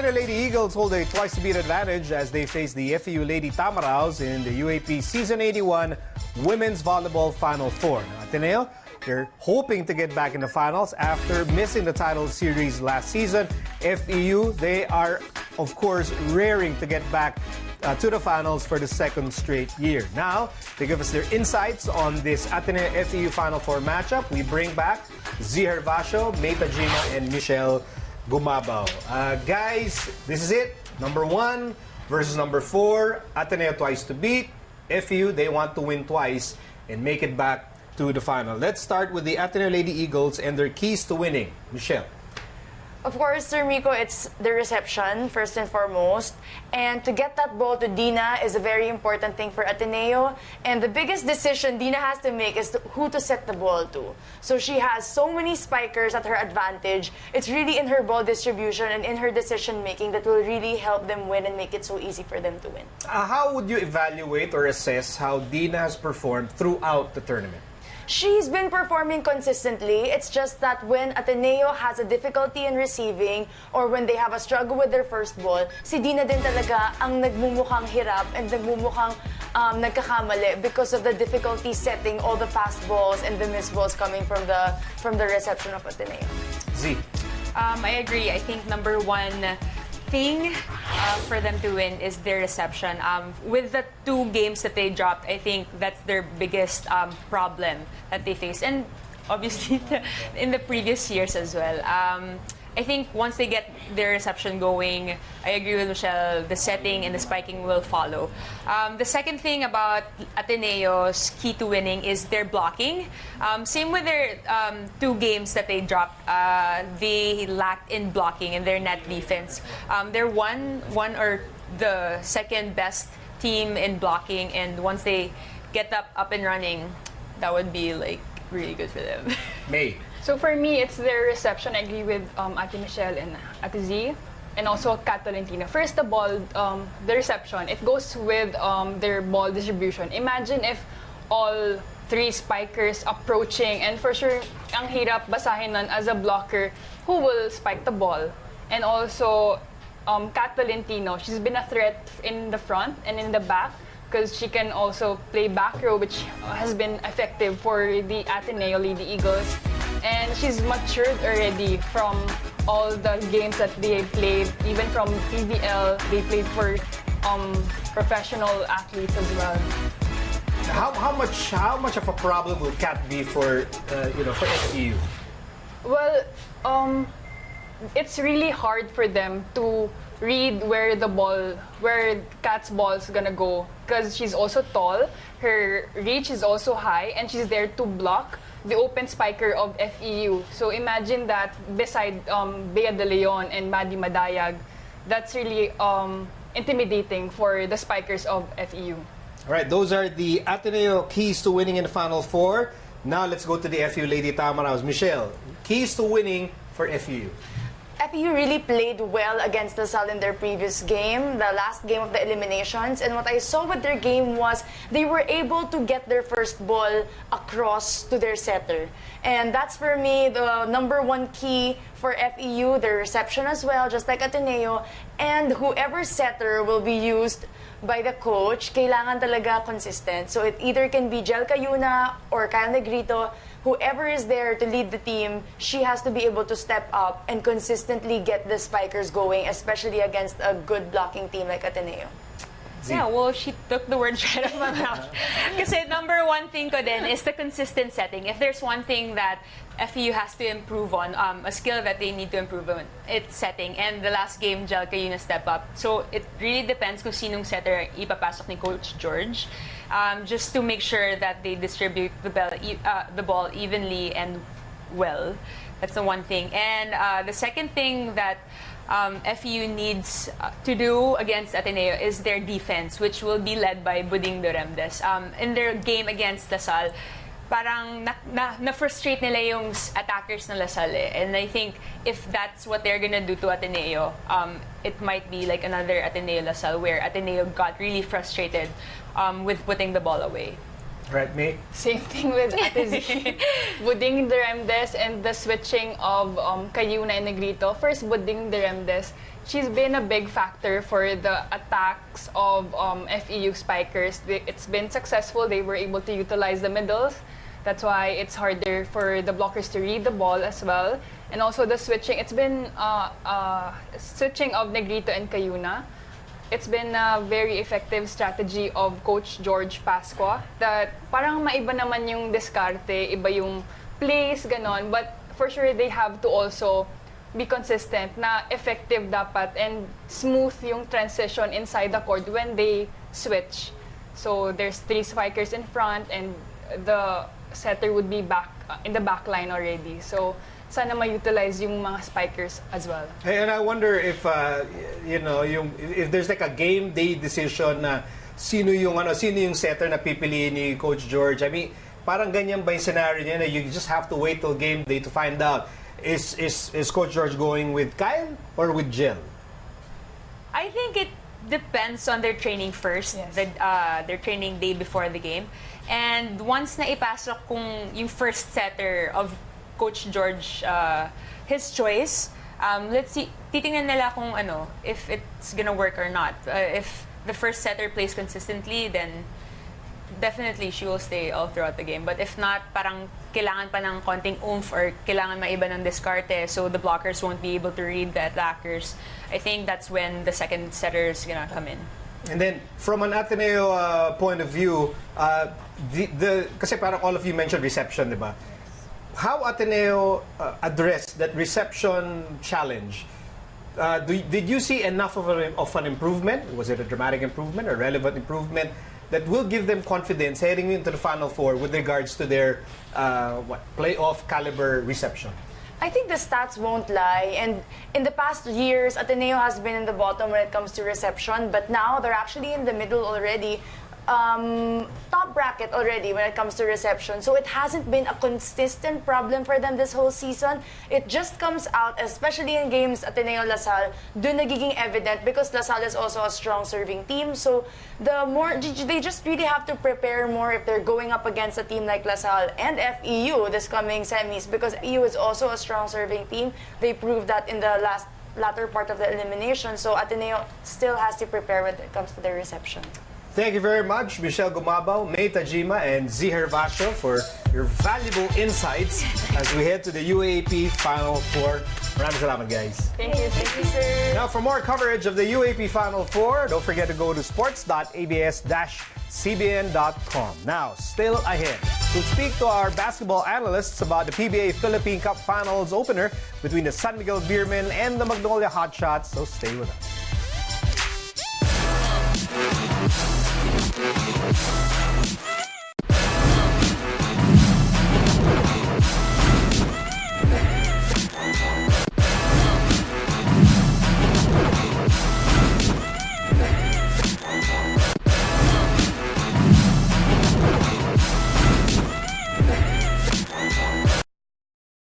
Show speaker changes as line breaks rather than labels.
Ateneo Lady Eagles hold a twice-to-beat advantage as they face the FEU Lady Tamaraws in the UAAP Season 81 Women's Volleyball Final Four. Now, Ateneo, they're hoping to get back in the finals after missing the title series last season. FEU, they are, of course, raring to get back to the finals for the second straight year. Now, to give us their insights on this Ateneo-FEU Final Four matchup, we bring back Gervacio, Tajima, and Michele Gumabao. Guys, this is it. Number 1 versus number 4. Ateneo twice to beat. FEU, they want to win twice and make it back to the final. Let's start with the Ateneo Lady Eagles and their keys to winning. Michele.
Of course, Sir Miko, it's the reception, first and foremost. And to get that ball to Dina is a very important thing for Ateneo. And the biggest decision Dina has to make is who to set the ball to. So she has so many spikers at her advantage. It's really in her ball distribution and in her decision-making that will really help them win and make it so easy for them to win.
How would you evaluate or assess how Dina has performed throughout the tournament?
She's been performing consistently. It's just that when Ateneo has a difficulty in receiving or when they have a struggle with their first ball, si Dina din talaga ang nagmumukhang hirap and nagmumukhang nagkakamali because of the difficulty setting all the fast balls and the missed balls coming from the reception of Ateneo.
Z.
I agree. I think number one thing for them to win is their reception. With the 2 games that they dropped, I think that's their biggest problem that they face. And obviously, in the previous years as well. I think once they get their reception going, I agree with Michele, the setting and the spiking will follow. The second thing about Ateneo's key to winning is their blocking. Same with their 2 games that they dropped, they lacked in blocking in their net defense. They're one or the second best team in blocking, and once they get up and running, that would be like really good for them.
May.
So for me, it's their reception. I agree with Ate Michele and Ate Z, and also Kat Tolentino. First of all, the reception. It goes with their ball distribution. Imagine if all 3 spikers approaching, and for sure, ang hirap basahin nun as a blocker, who will spike the ball. And also, Kat Tolentino, she's been a threat in the front and in the back, because she can also play back row, which has been effective for the Ateneo Lady Eagles. And she's matured already from all the games that they played, even from PBL. They played for professional athletes as well.
How much of a problem will Kat be for for FEU?
Well, it's really hard for them to read where Kat's ball is gonna go, because she's also tall, her reach is also high, and she's there to block the open spiker of FEU. So imagine that beside Bea De Leon and Maddie Madayag, that's really intimidating for the spikers of FEU.
All right, those are the Ateneo keys to winning in the Final Four. Now let's go to the FEU Lady Tamaraws. Michele, keys to winning for FEU.
FEU really played well against LaSalle in their previous game, the last game of the eliminations. And what I saw with their game was they were able to get their first ball across to their setter. And that's for me the number 1 key for FEU, their reception as well, just like Ateneo. And whoever setter will be used by the coach, kailangan talaga consistent. So it either can be Jel Cayuna or Kyle Negrito. Whoever is there to lead the team, she has to be able to step up and consistently get the spikers going, especially against a good blocking team like Ateneo.
Yeah, well, she took the words right out of my mouth. Kasi number 1 thing ko din is the consistent setting. If there's one thing that FEU has to improve on, a skill that they need to improve on, it's setting. And the last game, Jel Cayuna step up. So it really depends kung sinong setter ipapasok ni Coach George, just to make sure that they distribute the ball evenly and well. That's the one thing. And the second thing that FEU needs to do against Ateneo is their defense, which will be led by Buding Duremdes. In their game against LaSalle, parang na-frustrate nila yung attackers ng LaSalle. And I think if that's what they're gonna do to Ateneo, it might be like another Ateneo-LaSalle where Ateneo got really frustrated with putting the ball away.
Right, May?
Same thing with Ate Z. Buding Duremdes and the switching of Cayuna and Negrito. First, Buding Duremdes, she's been a big factor for the attacks of FEU spikers. It's been successful. They were able to utilize the middles. That's why it's harder for the blockers to read the ball as well. And also the switching. It's been switching of Negrito and Cayuna. It's been a very effective strategy of Coach George Pascua that parang maiba naman yung diskarte, iba yung plays, ganon. But for sure, they have to also be consistent na effective dapat and smooth yung transition inside the court when they switch. So there's 3 spikers in front and the setter would be back in the back line already. So sana ma-utilize yung mga spikers as well.
Hey, and I wonder if if there's like a game day decision na sino yung setter na pipiliin ni Coach George. I mean, parang ganyan ba yung scenario niya na you just have to wait till game day to find out is Coach George going with Kyle or with Jill?
I think it depends on their training first,
Yes.
their training day before the game. And once na ipasok kung yung first setter of Coach George, his choice, let's see, titingnan nila kung if it's gonna work or not. If the first setter plays consistently, then definitely she will stay all throughout the game. But if not, parang kailangan pa ng konting oomph or kailangan maiba ng diskarte so the blockers won't be able to read the attackers. I think that's when the second setter is gonna come in.
And then, from an Ateneo point of view, kasi parang all of you mentioned reception, di ba? How Ateneo addressed that reception challenge? Did you see enough of an improvement? Was it a dramatic improvement, a relevant improvement that will give them confidence heading into the Final Four with regards to their playoff caliber reception?
I think the stats won't lie. And in the past years, Ateneo has been in the bottom when it comes to reception, but now they're actually in the middle already. Top bracket already when it comes to reception. So it hasn't been a consistent problem for them this whole season. It just comes out, especially in games Ateneo LaSalle, dun nagiging evident because LaSalle is also a strong serving team. So they just really have to prepare more if they're going up against a team like LaSalle and FEU this coming semis, because FEU is also a strong serving team. They proved that in the latter part of the elimination. So Ateneo still has to prepare when it comes to their reception.
Thank you very much, Michele Gumabao, Tajima, and Gervacio for your valuable insights as we head to the UAAP Final Four. Maraming salamat, guys.
Thank you, sir.
Now, for more coverage of the UAAP Final Four, don't forget to go to sports.abs-cbn.com. Now, still ahead, we'll speak to our basketball analysts about the PBA Philippine Cup Finals opener between the San Miguel Beermen and the Magnolia Hotshots, so stay with us.